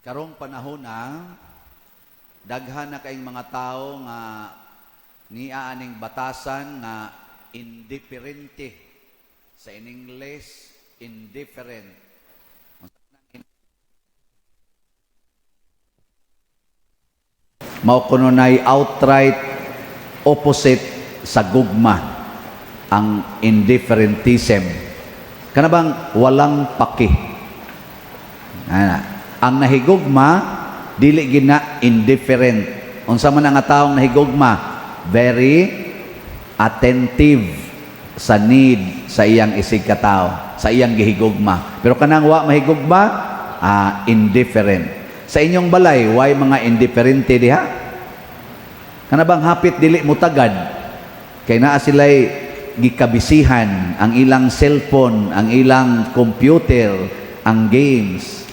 Karong panahon na daghan na kayong mga tao nga niya aning batasan nga indiferente. Sa in English, indifferent. Mao kuno nay outright opposite sa gugma ang indifferentism. Kana bang walang paki. Ang nahigugma dili gina indifferent. Unsa man nga taong nahigugma, very attentive sa need sa iyang isig katao, sa iyang gihigugma. Pero kanang wa mahigugma, indifferent. Sa inyong balay, why mga indifferente diha? Kana bang hapit dili mutagad kay naa sila'y gikabisihan ang ilang cellphone, ang ilang computer, ang games.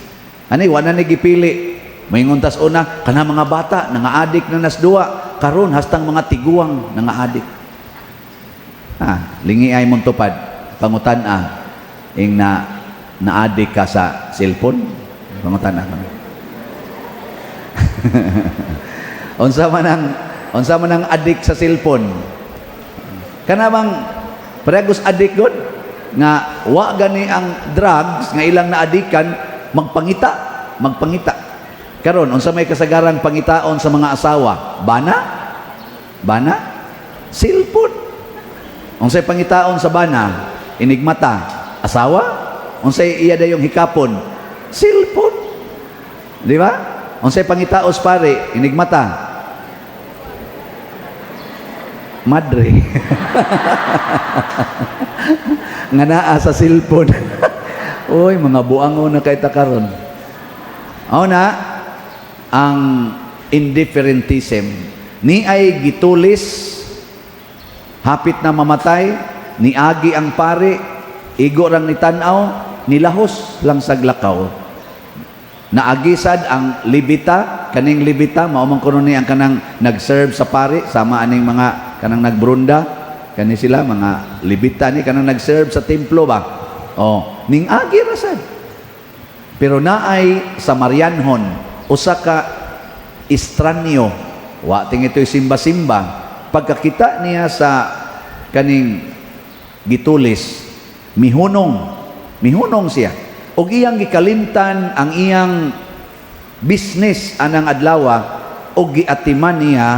Ani wala na gipili. Moingon tas una kana mga bata nanga-adik na nasduwa, karon hastang mga tiguang nanga-adik. Lingi ay mong tupad pangutan ing na-adik ka sa cellphone. Pangutan unsa man ang adik sa cellphone? Kana bang parehas adik gud nga wa gani ang drugs nga ilang naadikan magpangita. Karon unsa may kasagarang pangitaon sa mga asawa? Bana? Cellphone. Unsay pangitaon sa bana? Inigmata. Asawa? Unsay iya dayong hikapon? Cellphone. Di ba? Unsay pangitaos pare? Inigmata. Madre. Nga naa sa cellphone. Uy, mga buango na kay takaron. Ang indifferentism ni ay gitulis hapit na mamatay, niagi ang pare, igo rang nitanaw, nilahos lang saglakaw. Naagisad ang libita, kaning libita maumang kuno ni ang kanang nag-serve sa pare, sama aning mga kanang nagbrunda, kani sila mga libita ni kanang nag-serve sa templo ba. Ning agi rasad. Pero naay sa Marianhon, usa ka estranyo, wa ting ito'y simba-simba. Pagkakita niya sa kaning gitulis, mihunong siya. Og iyang gikalimtan ang iyang business anang adlawa og giatiman niya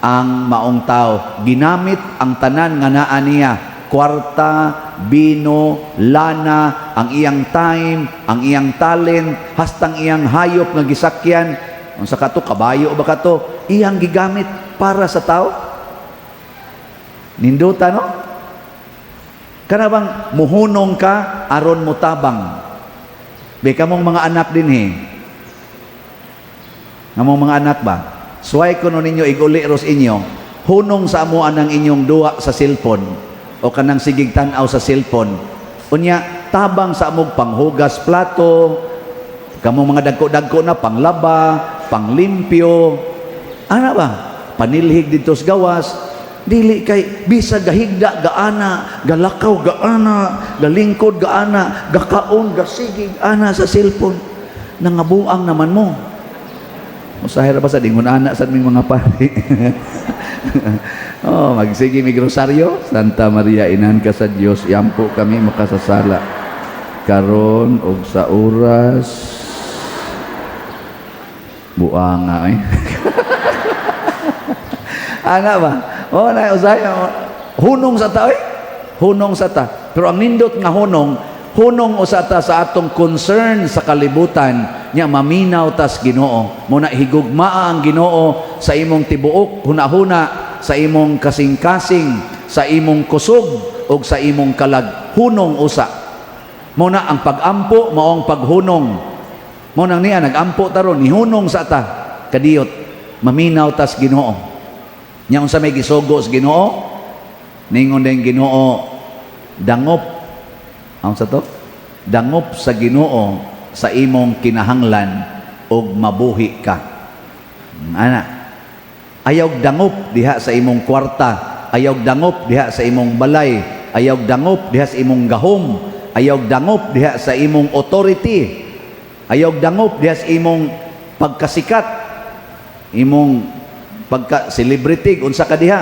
ang maong tao. Ginamit ang tanan nga naa niya, kwarta, bino, lana, ang iyang time, ang iyang talent, hastang iyang hayop nga gisakyan. Unsa kato, kabayo ba kato? Iyang gigamit para sa tao. Ninduta no? Kana bang muhunong ka aron mutabang. Beka mong mga anak din Ngamong mga anak ba? Suway ko no ninyo iguli ros inyo, hunong sa amo anang inyong duwa sa cellphone o kanang sigig tan-aw sa cellphone. Unya tabang sa amog panghugas plato, kamong mga dagko-dagko na panglaba, panglimpyo. Ana ba? Panilhig dito sa gawas. Dili kay bisag gahigda gaana, galakaw gaana, galingkod gaana, gakaon gasigig ana sa cellphone. Nangabuang naman mo. Usahira ba sa dingon ana sa ming mga pari. Magsige mi grosaryo. Santa Maria inahan ka sa Dios, yampo kami makasasala karon og sa oras buanga ana ba? Na usaya hunong sa ta hunong sa ta. Pero ang nindot nga hunong usata sa atong concern sa kalibutan nya maminaw tas Ginoo. Muna higugmaa ang Ginoo sa imong tibuok hunahuna, sa imong kasing-kasing, sa imong kusog ug sa imong kalag. Hunong usa. Muna ang pagampo maong paghunong. Muna niya nagampo taron ni hunong sa ta kadiyot maminaw tas Ginoo. Nya unsa may gisugo sa Ginoo? Ningon ding Ginoo dangop. Unsa to? Dangop sa Ginoo sa imong kinahanglan og mabuhi ka. Ana. Ayaw dangop diha sa imong kwarta, ayaw dangop diha sa imong balay, ayaw dangop diha sa imong gahom, ayaw dangop diha sa imong authority, ayaw dangop diha sa imong pagkasikat, imong pagka-celebrity, unsa ka diha,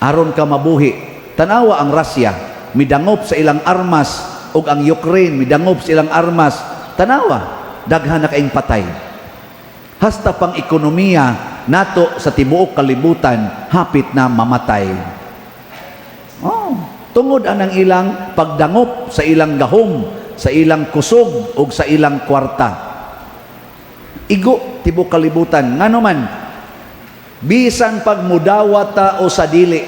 aron ka mabuhi. Tanawa ang Russia, midangop sa ilang armas, ug ang Ukraine, midangop sa ilang armas. Tanawa, daghan na kaing patay. Hasta pang ekonomiya nato sa tibuok kalibutan, hapit na mamatay. Tungod anang ilang pagdangop sa ilang gahom, sa ilang kusog, o sa ilang kwarta. Igo, tibuok kalibutan. Ngano man, bisan pagmudawata o sa dili,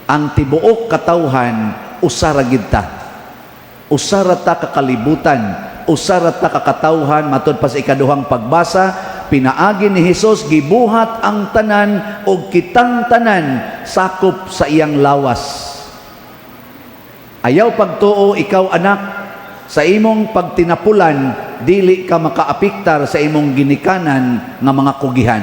ang tibuok katawhan, usara gid ta. Usara ta kakalibutan, usara ta kakatawhan, matod pa sa ikaduhang pagbasa, pinaagi ni Hesus, gibuhat ang tanan o kitang tanan, sakop sa iyang lawas. Ayaw pagtuo, ikaw anak, sa imong pagtinapulan, dili ka makaapiktar sa imong ginikanan nga mga kugihan.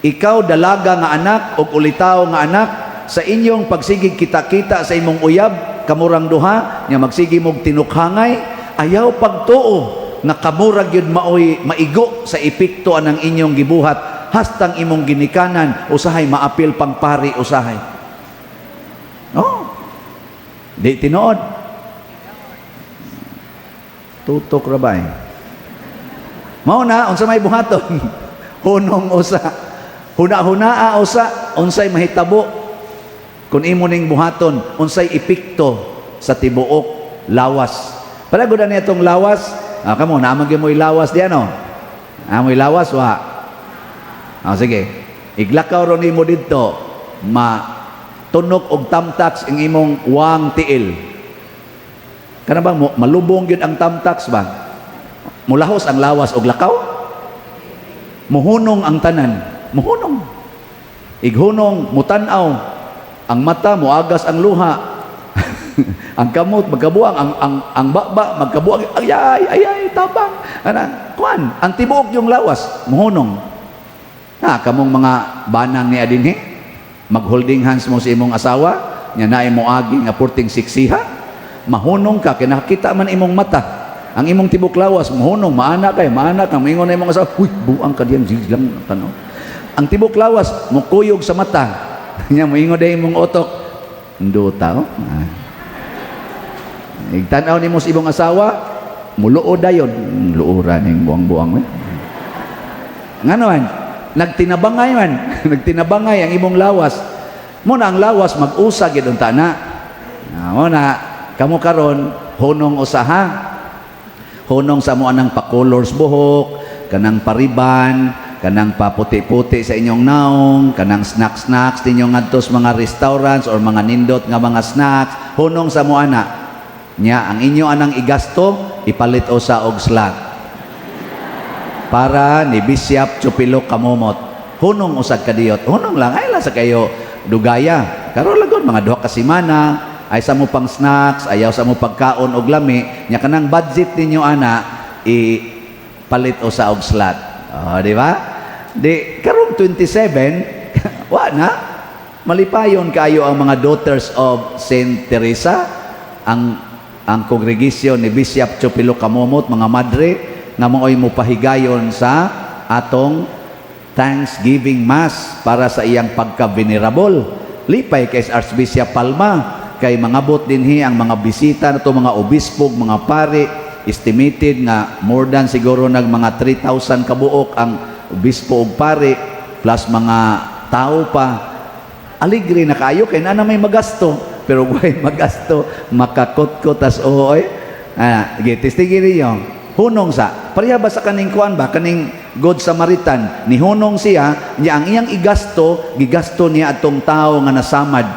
Ikaw dalaga nga anak o ulitaw nga anak, sa inyong pagsigig kita-kita sa imong uyab, kamurang duha, nga magsigi mog tinukhangay, ayaw pagtuo, nga kamurag yun maoy maigo sa epekto anang inyong gibuhat, hastang imong ginikanan, usahay maapil pang pari, usahay. Di tinuod. Tutok rabay. Mao na, unsa may buhaton? Hunong usa. Huna-hunaa usa, unsay mahitabo. Kung imo ning buhaton, unsay epekto sa tibuok lawas. Palagod na itong lawas, kamo, naamag mo lawas diyan, no? Amoy lawas, wa. Sige. Iglakaw ron nimo dito, tunok og tamtax ang imong wang tiil. Kana ba malubong gyud ang tamtax ba? Mulahos ang lawas og lakaw? Muhunong ang tanan, muhunong. Ighunong mutan-aw, ang mata muagas ang luha. Ang kamot magkabuang, ang baba magkabuang, ay tabang. Ana, kuan, ang tibuok yung lawas, muhunong. Kamong mga banang ni adinhi, mag-holding hands mo sa imong asawa, nya naay mo agi nga purting siksiha, mahunong ka, kinakita man imong mata, ang imong tibok lawas, mahunong, maana kang mingon na imong asawa, uy, buang ka diyan, ziglang tanaw. Ang tibok lawas, mukuyog sa mata, nya moingon na imong otok, nduta, igtanaw ni mo sa imong asawa, muluod dayon, luuran yung buang-buang. Nganoan? Nagtinabangay man, nagtinabangay ang imong lawas. Muna ang lawas mag-usa gid unta na. Muna kamo karon hunong usaha. Hunong sa mo anang pa-colors buhok, kanang pariban, kanang paputi-puti sa inyong naong, kanang snacks ninyo ngadto sa mga restaurants or mga nindot nga mga snacks, hunong sa mo ana. Nya ang inyo anang igasto ipalit usa og slot. Para ni Bishop Chupilok Kamumot, hunong usad kadiyot, hunong lang, ay lang sa kayo dugaya, karon lagod mga duha ka semana, ay sa mo pang snacks, ayaw sa mo pagkaon og lami, nya kanang budget ninyo ana ipalit o sa og slot. Di ba? Di karon 27 wa na malipayon kayo ang mga daughters of Saint Teresa, ang kongregasyon ni Bishop Chupilok Kamumot, mga madre nga mooy mopahigayon sa atong Thanksgiving Mass para sa iyang pagka-venerable. Lipay kay Archbishop Palma, kay mga bot dinhi ang mga bisita nato, mga obispo, mga pari, estimated nga more than siguro nag mga 3,000 kabuok ang obispo ug pari plus mga tao pa. Aligre na kayo kay na may magasto, pero way magasto makakotkot as ooy. Gitistigin niyo. Hunong sa, pareha ba sa kaning kuan ba, kaning Good Samaritan, ni hunong siya, niya ang iyang gigasto niya atong tao nga nasamad.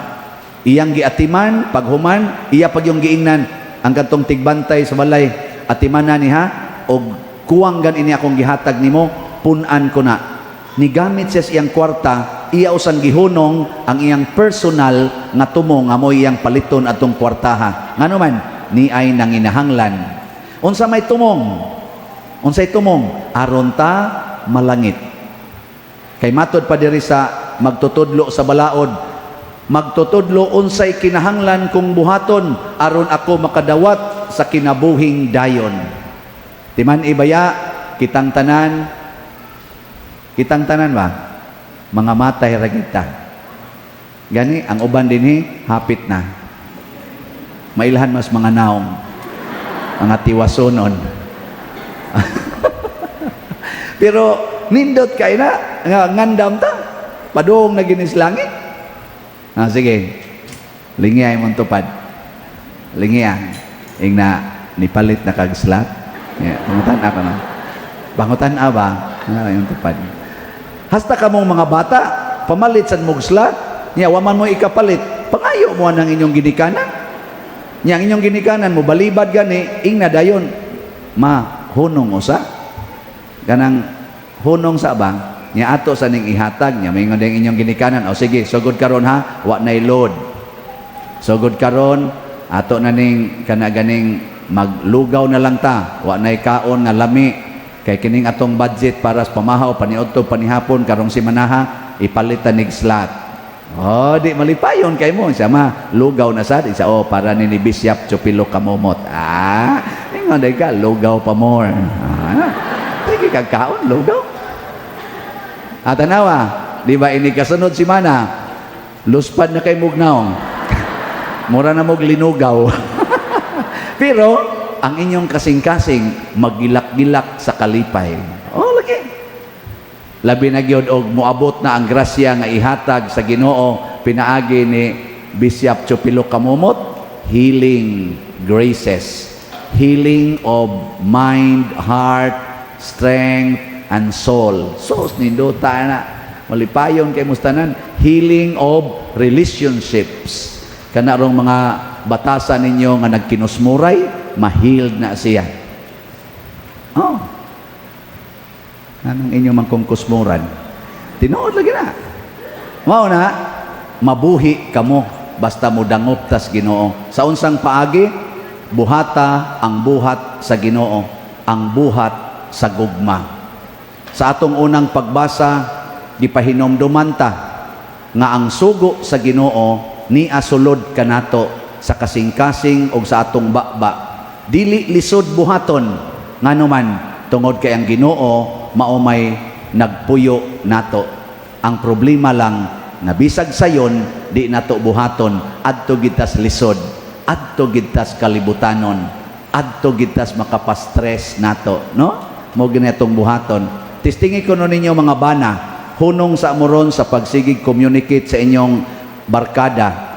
Iyang giatiman, paghuman, iya pag yung giingnan, ang katong tigbantay sa balay, atiman na niya, o kuwang gan ini akong gihatag nimo, punan ko na. Nigamit siya sa iyang kwarta, iya usan gihunong ang iyang personal nga tumong, nga mo iyang paliton atong kwartaha. Ngano man, ni ay nanginahanglan. Unsa may tumong? Unsay tumong? Aron ta malangit. Kay matod pa diri sa magtutudlo sa balaod, magtutudlo unsay kinahanglan kong buhaton aron ako makadawat sa kinabuhing dayon. Timan ibaya kitang tanan ba? Mga matay ra kita. Gani, ang uban dinhi, hapit na. Mailhan mas mga naong, mga tiwasonon. Pero, nindot kayo na, ngandam ta, padung na ginis langit. Sige, lingiyay mong tupad. Lingiyang, na nipalit na kagslat. Pangutan ako na. Pangutan ba? Yung tupad. Hasta ka mong mga bata, pamalit sa mugslat, waman mo ikapalit, pangayo mo ang inyong ginikanan. Ang inyong ginikanan mo, balibad gani, ing na dayon, hunong usa. Ganang hunong sa ba? Ato sa ning ihatag niya, may ngandang inyong ginikanan. O sige, sugod karon ha, wa na'y load. Sugod karon, ato na ning kanaganing maglugaw na lang ta, wa na'y kaon nga lami. Kay kining atong budget para sa pamahaw, paniudto, panihapon, karong simanaha, ipalitan nig slot. Di malipayon kay mo. Siya lugaw na sad. Isa, para ni Bishop Chupilo Kamomot. Ingon day ka, lugaw pa more. Sige kagkaon, lugaw. Tanawa, di ba ini kasunod si Mana? Luspad na kay Mugnaong. Mura na mog linugaw. Pero, ang inyong kasing-kasing, magilak-gilak sa kalipay. Lagi. Labi na gyud og moabot na ang grasya nga ihatag sa Ginoo pinaagi ni Bishop Chupilo Kamomot, healing graces, healing of mind, heart, strength, and soul. So, nindota na malipayon kay mustanan, healing of relationships. Kanarong mga batasan ninyo nga nagkinusmuray, ma-healed na siya. Anong inyo mang kungkusmuran? Tinuod lagi na. Mao na, mabuhi kamo basta mo dangop tas Ginoo. Sa unsang paagi, buhata ang buhat sa Ginoo, ang buhat sa gugma. Sa atong unang pagbasa, gipahinomduman ta nga ang sugo sa Ginoo ni asulod kanato sa kasing-kasing og sa atong bakba. Dili lisod buhaton nganuman tungod kay ang Ginoo maumay nagpuyo nato. Ang problema lang na bisag sayon di nato buhaton adto gitas lisod, adto gitas kalibutanon, adto gitas makapastress nato, no? Mo ginatong buhaton. Tistingi ko ninyo mga bana, hunong sa amuron sa pagsigig communicate sa inyong barkada.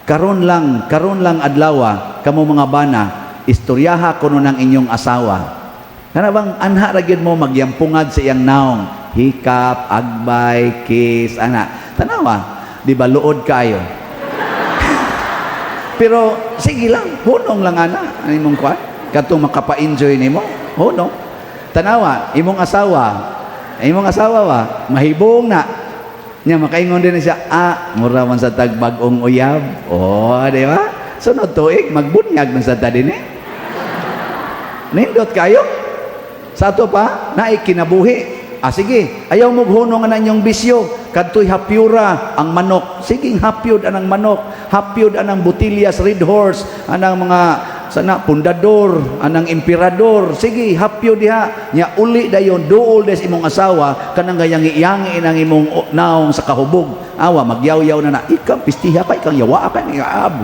Karon lang adlawa kamo mga bana, istoryaha kuno ng inyong asawa. Kana bang anha ra gyud mo magyampungad sa iyang naong, hikap, agbay, kiss, ana. Tanawa, di ba luod kayo? Pero sige lang, hunong lang ana, ano imong kuan? Kadtong makapa-enjoy nimo, hunong. Tanawa, imong asawa wa, mahibong na. Nya makaingon din siya, mura man sa tagbag-ong uyab. Di ba? Sunod tuig magbunyag man sa ta dinhi. Nindot kayo? Sa ato pa, naikinabuhi. Sige, ayaw mo hunong na inyong bisyo. Kadto'y hapyura ang manok. Sige, hapyod anang manok. Hapyod anang Butillas Red Horse. Anang mga pundador, anang emperador. Sige, hapyod diha. Nya uli dayon, duol des imong asawa. Kanang gayang iyangi ng imong naong sa kahubog. Magyaw-yaw na ikaw, pistiha ka, ikaw yawa ka.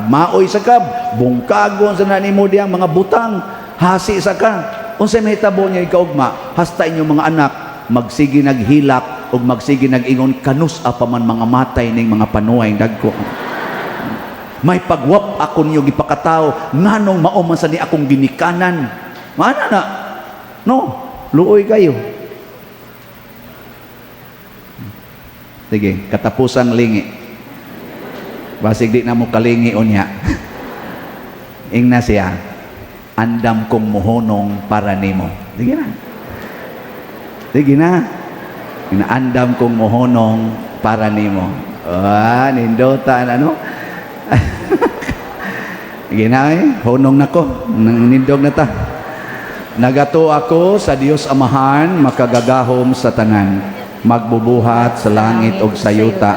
Maoy sa kab. Bungkagon sa nanimo diyang mga butang. Hasi sa ka. Unsay mahitabo niya ikaw ugma, hasta inyong mga anak magsigi naghilak ug magsigi nagingon kanus pa man mga matay ning mga panuay dagko. May pagwap ako niyo gipakataw nganong mao man sa ni akong ginikanan. Mana na? No, luoy kayo. Sige, katapusang lingi. Basig di na mo kalingi unya. Ingna siya. Andam kong muhonong para nimo. Sige na. Sige na. Andam kong muhonong para nimo. Nindota ano? Sige na honong na ko. Nindog na ta. Nagato ako sa Dios Amahan, makagagahom sa tanan, magbubuhat sa langit og sa yuta.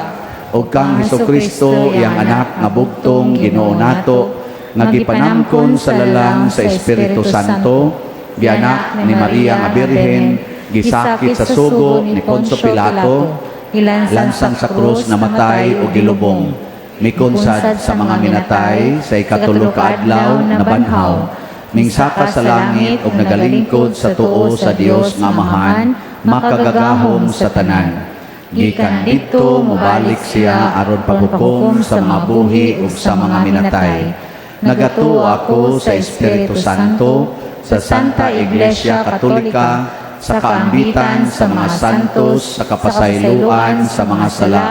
Og kang Hesukristo, iyang anak nga bugtong Ginoo nato, nagipanangkon sa lalang sa Espiritu Santo, gianak ni Maria nga Birhen, gisakit sa sugo ni Poncio Pilato, ilansang sa krus namatay o gilubong, mikunsad sa mga minatay sa ikatulog ka adlaw na banhaw, mingsaka sa langit ug nagalingkod sa tuo sa Dios nga Amahan, makagagahom sa tanan. Gikan dito mobalik siya aron paghukom sa mga buhi ug sa mga minatay. Nagatuo ako sa Espiritu Santo, sa Santa Iglesia Katolika, sa kaambitan sa mga santos, sa kapasayloan sa mga sala,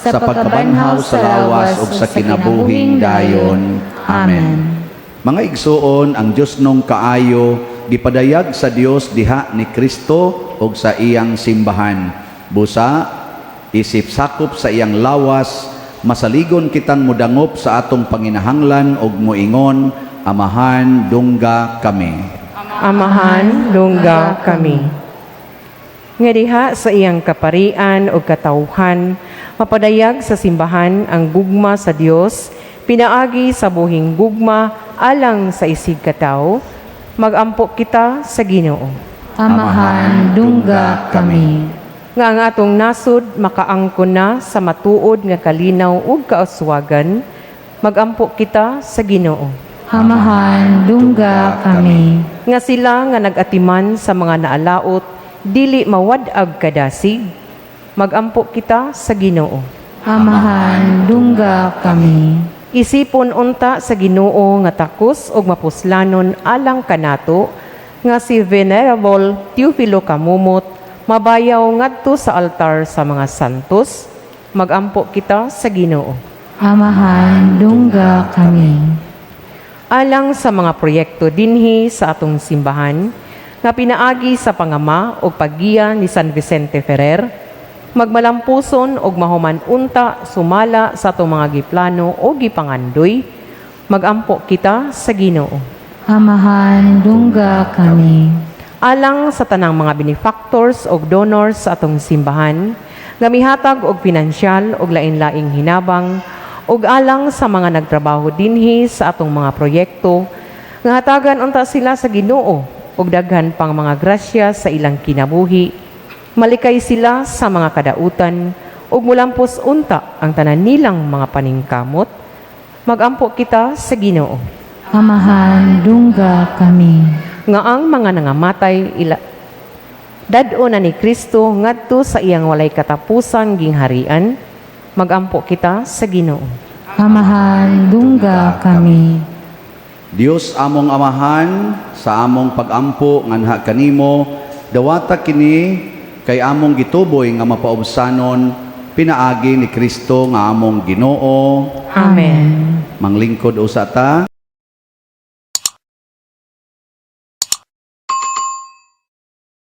sa pagkabanhaw sa lawas ug sa kinabuhing dayon. Amen. Mga igsoon, ang Dios nung kaayo gipadayag sa Dios diha ni Kristo ug sa iyang simbahan. Busa, isip sakop sa iyang lawas, masaligon kitang mudangop sa atong panginahanglan ug moingon, Amahan, dungga kami. Amahan, dungga kami. Nga diha sa iyang kaparian o katawhan, mapadayag sa simbahan ang gugma sa Dios, pinaagi sa buhing gugma alang sa isig kataw, magampo kita sa Ginoo. Amahan, dungga kami. Nga ang atong nasud makaangkon na sa matuod nga kalinaw ug kauswagan, magampo kita sa Ginoo. Amahan, dungga kami. Nga sila nga nagatiman sa mga naalaot, dili mawad-ag kadasig, magampo kita sa Ginoo. Amahan, dungga kami. Isipon unta sa Ginoo nga takos ug mapuslanon alang kanato nga si Venerable Teofilo Kamumot mabayaw ngadto sa altar sa mga santos, magampo kita sa Ginoo. Amahan, dungga kami. Alang sa mga proyekto dinhi sa atong simbahan nga pinaagi sa pangama o paggiya ni San Vicente Ferrer, magmalampuson og mahuman unta sumala sa atong mga giplano o gipangandoy, magampo kita sa Ginoo. Amahan, dungga kami. Alang sa tanang mga benefactors o donors sa atong simbahan, nga mihatag og pinansyal og lain-laing hinabang, ug alang sa mga nagtrabaho dinhi sa atong mga proyekto, nga hatagan unta sila sa Ginoo ug daghan pang mga grasya sa ilang kinabuhi, malikay sila sa mga kadautan ug mulampos unta ang tanan nilang mga paningkamot, magampo kita sa Ginoo. Amahan, dungga kami. Nga ang mga nangamatay dado na ni Kristo ngadto sa iyang walay katapusan gingharian, magampo kita sa Ginoo. Amahan, dungga kami. Dios among Amahan, sa among pagampo nganha kanimo, dawata kini kay among gituboy nga mapaubsanon, pinaagi ni Kristo nga among Ginoo. Amen. Manglingkod usa ta.